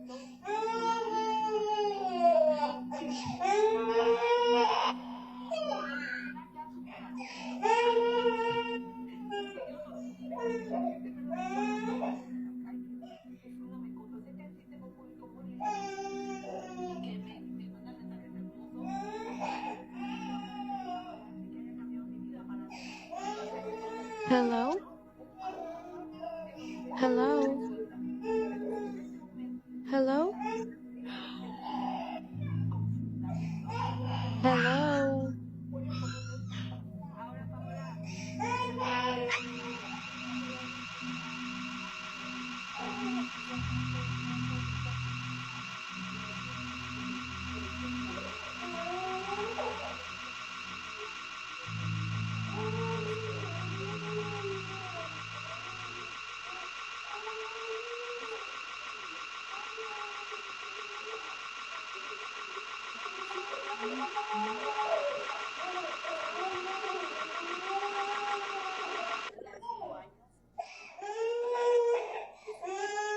Hello? Hello? Hello? Hello?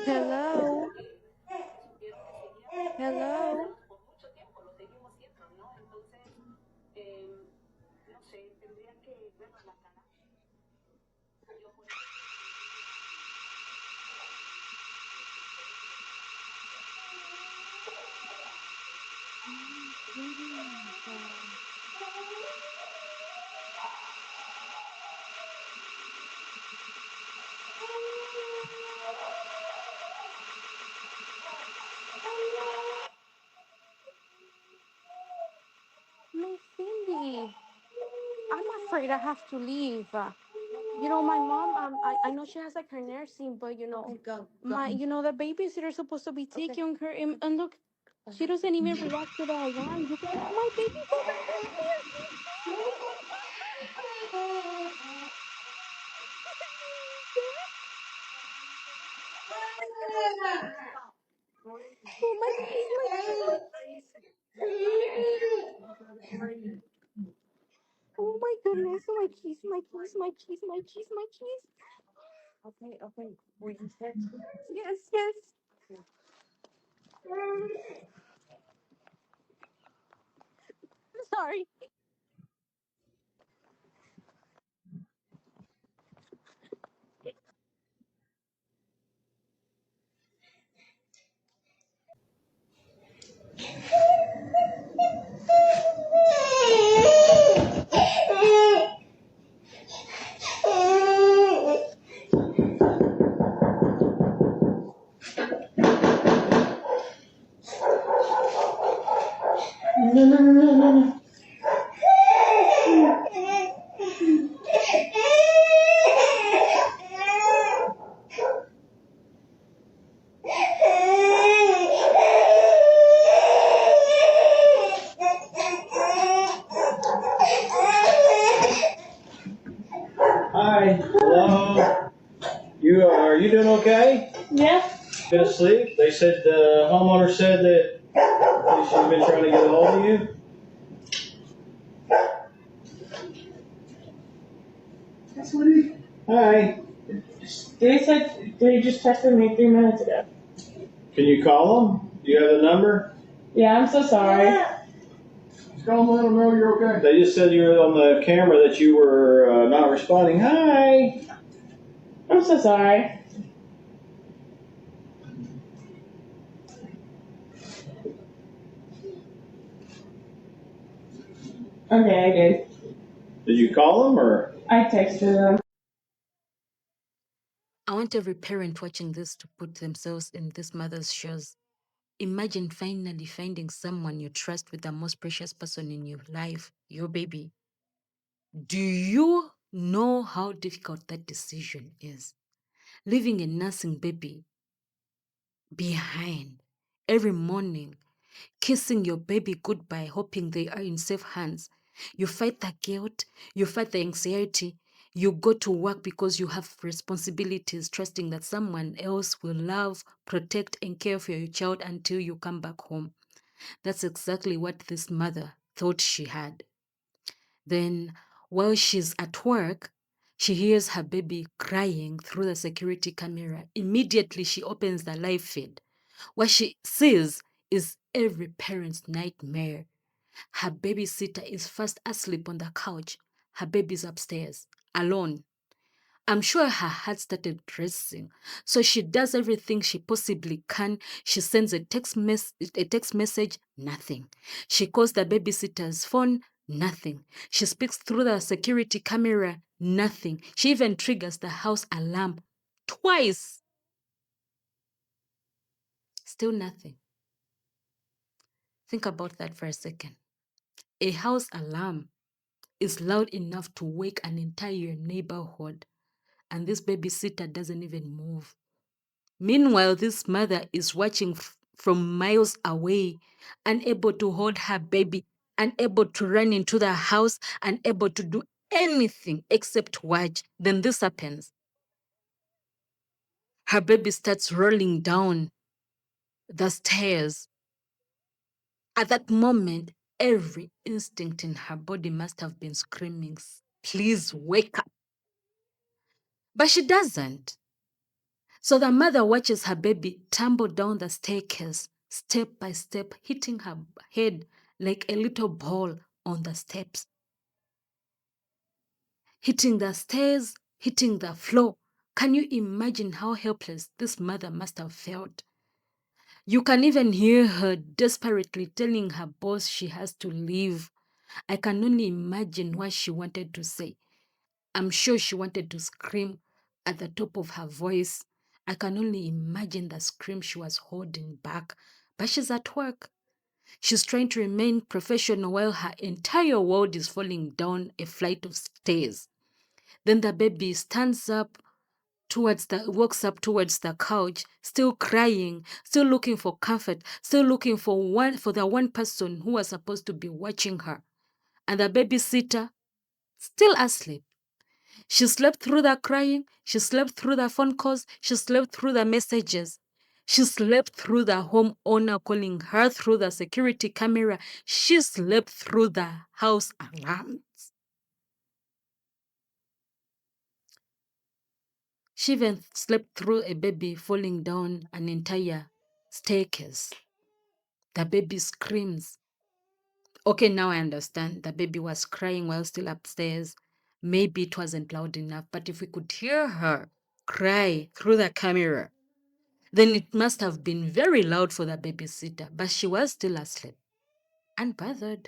Hello? Hello? Miss Cindy, I'm afraid I have to leave. My mom, I know she has like her nursing, but Okay, go. the babysitter is supposed to be taking her, and look, she doesn't even react to the alarm. My baby's over Oh my keys, my keys, my Oh my goodness, my keys, my keys, my keys, my keys, my keys. Okay. Were you set? Yes, yes. Sorry. No. Hi. Hello. Are you doing okay? Yeah. Been asleep? They said the homeowner said that she's been trying to get a hold of you. That's what it. Hi. They said they just texted me 3 minutes ago. Can you call them? Do you have the number? Yeah, I'm so sorry. Just call them and let them know you're okay. They just said you were on the camera that you were not responding. Hi. I'm so sorry. Okay, I did. Did you call them or? I texted them. I want every parent watching this to put themselves in this mother's shoes. Imagine finally finding someone you trust with the most precious person in your life, your baby. Do you know how difficult that decision is? Leaving a nursing baby behind every morning, kissing your baby goodbye, hoping they are in safe hands. You fight the guilt, you fight the anxiety, you go to work because you have responsibilities, trusting that someone else will love, protect, and care for your child until you come back home. That's exactly what this mother thought she had. Then, while she's at work, she hears her baby crying through the security camera. Immediately, she opens the live feed. What she sees is every parent's nightmare. Her babysitter is fast asleep on the couch. Her baby's upstairs, alone. I'm sure her heart started racing. So she does everything she possibly can. She sends a text message, nothing. She calls the babysitter's phone, nothing. She speaks through the security camera, nothing. She even triggers the house alarm twice. Still nothing. Think about that for a second. A house alarm is loud enough to wake an entire neighborhood, and this babysitter doesn't even move. Meanwhile, this mother is watching from miles away, unable to hold her baby, unable to run into the house, unable to do anything except watch. Then this happens. Her baby starts rolling down the stairs. At that moment, every instinct in her body must have been screaming, please wake up. But she doesn't. So the mother watches her baby tumble down the staircase, step by step, hitting her head like a little ball on the steps. Hitting the stairs, hitting the floor. Can you imagine how helpless this mother must have felt? You can even hear her desperately telling her boss she has to leave. I can only imagine what she wanted to say. I'm sure she wanted to scream at the top of her voice. I can only imagine the scream she was holding back. But she's at work. She's trying to remain professional while her entire world is falling down a flight of stairs. Then the baby stands up walks up towards the couch, still crying, still looking for comfort, still looking for the one person who was supposed to be watching her. And the babysitter, still asleep. She slept through the crying. She slept through the phone calls. She slept through the messages. She slept through the homeowner calling her through the security camera. She slept through the house alarms. She even slept through a baby falling down an entire staircase. The baby screams. Okay, now I understand. The baby was crying while still upstairs. Maybe it wasn't loud enough, but if we could hear her cry through the camera, then it must have been very loud for the babysitter, but she was still asleep, unbothered.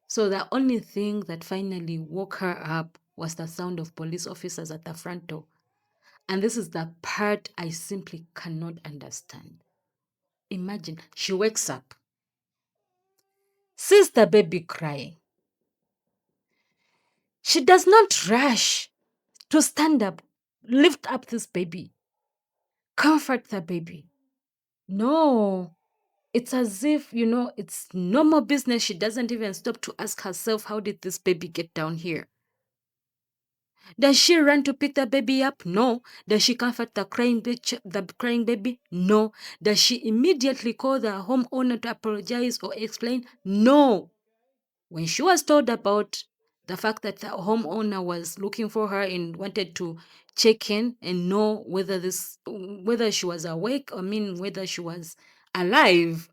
So the only thing that finally woke her up was the sound of police officers at the front door. And this is the part I simply cannot understand. Imagine, she wakes up, sees the baby crying. She does not rush to stand up, lift up this baby, comfort the baby. No, it's as if, it's normal business. She doesn't even stop to ask herself, how did this baby get down here? Does she run to pick the baby up? No. Does she comfort the crying baby? No. Does she immediately call the homeowner to apologize or explain? No. When she was told about the fact that the homeowner was looking for her and wanted to check in and know whether she was awake, whether she was alive,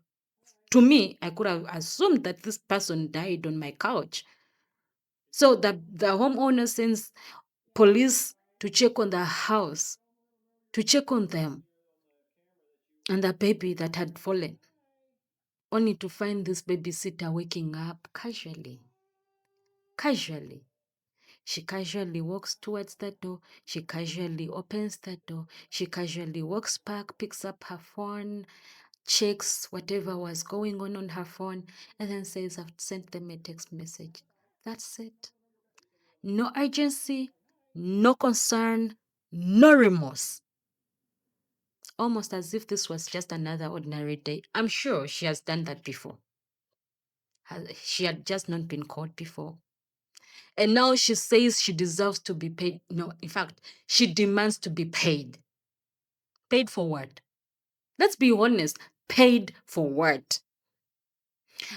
to me, I could have assumed that this person died on my couch. So the homeowner sends police to check on the house, to check on them and the baby that had fallen, only to find this babysitter waking up casually. Casually. She casually walks towards the door. She casually opens the door. She casually walks back, picks up her phone, checks whatever was going on her phone, and then says, I've sent them a text message. That's it. No urgency, no concern, no remorse. Almost as if this was just another ordinary day. I'm sure she has done that before. She had just not been caught before. And now she says she deserves to be paid. No, in fact, she demands to be paid. Paid for what? Let's be honest. Paid for what?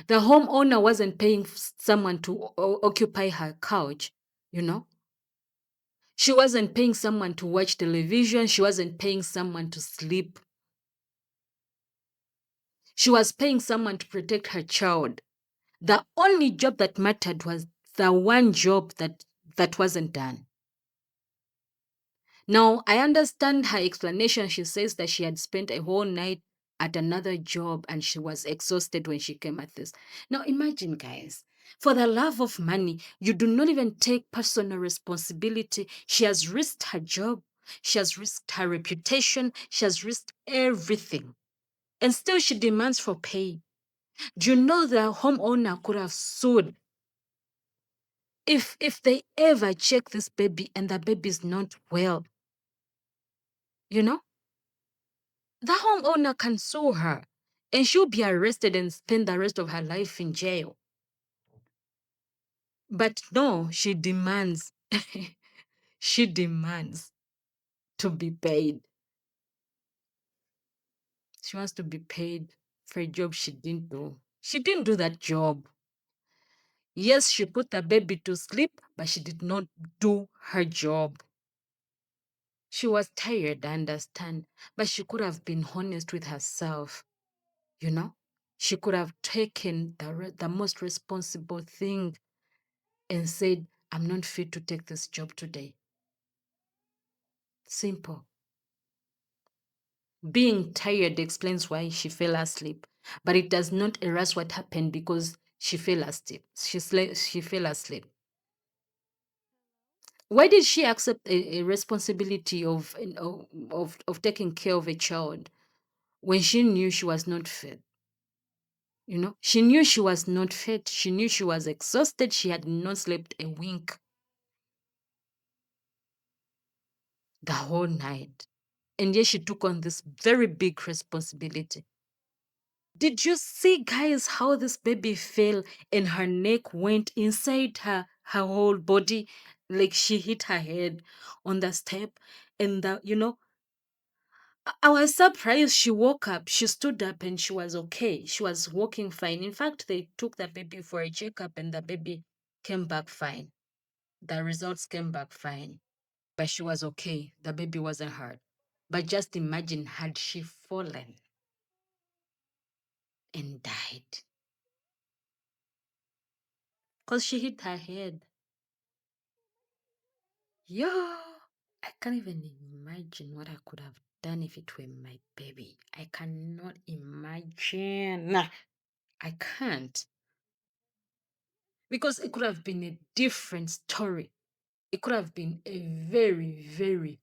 The homeowner wasn't paying someone to occupy her couch, you know? She wasn't paying someone to watch television. She wasn't paying someone to sleep. She was paying someone to protect her child. The only job that mattered was the one job that wasn't done. Now, I understand her explanation. She says that she had spent a whole night at another job and she was exhausted when she came at this. Now, imagine, guys, for the love of money, you do not even take personal responsibility. She has risked her job, she has risked her reputation, she has risked everything. And still, she demands for pay. Do you know the homeowner could have sued if they ever check this baby and the baby is not well? You know? The homeowner can sue her and she'll be arrested and spend the rest of her life in jail. But no, she demands, she demands to be paid. She wants to be paid for a job she didn't do. She didn't do that job. Yes, she put the baby to sleep, but she did not do her job. She was tired, I understand, but she could have been honest with herself, you know? She could have taken the most responsible thing and said, I'm not fit to take this job today. Simple. Being tired explains why she fell asleep, but it does not erase what happened because she fell asleep. She fell asleep. Why did she accept a responsibility of taking care of a child when she knew she was not fit? You know, she knew she was not fit. She knew she was exhausted. She had not slept a wink the whole night. And yet she took on this very big responsibility. Did you see, guys, how this baby fell and her neck went inside her whole body? Like she hit her head on the step. And, I was surprised. She woke up, she stood up, and she was okay. She was walking fine. In fact, they took the baby for a checkup and the baby came back fine. The results came back fine. But she was okay. The baby wasn't hurt. But just imagine, had she fallen and died because she hit her head. Yo, I can't even imagine what I could have done if it were my baby. I cannot imagine. I can't. Because it could have been a different story. It could have been a very, very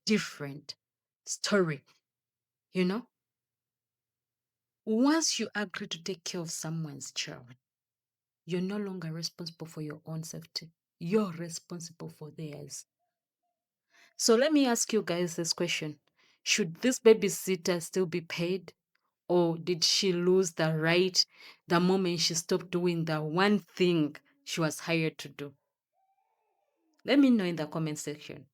different story. You know? Once you agree to take care of someone's child, you're no longer responsible for your own safety. You're responsible for theirs. So let me ask you guys this question. Should this babysitter still be paid? Or did she lose the right the moment she stopped doing the one thing she was hired to do? Let me know in the comment section.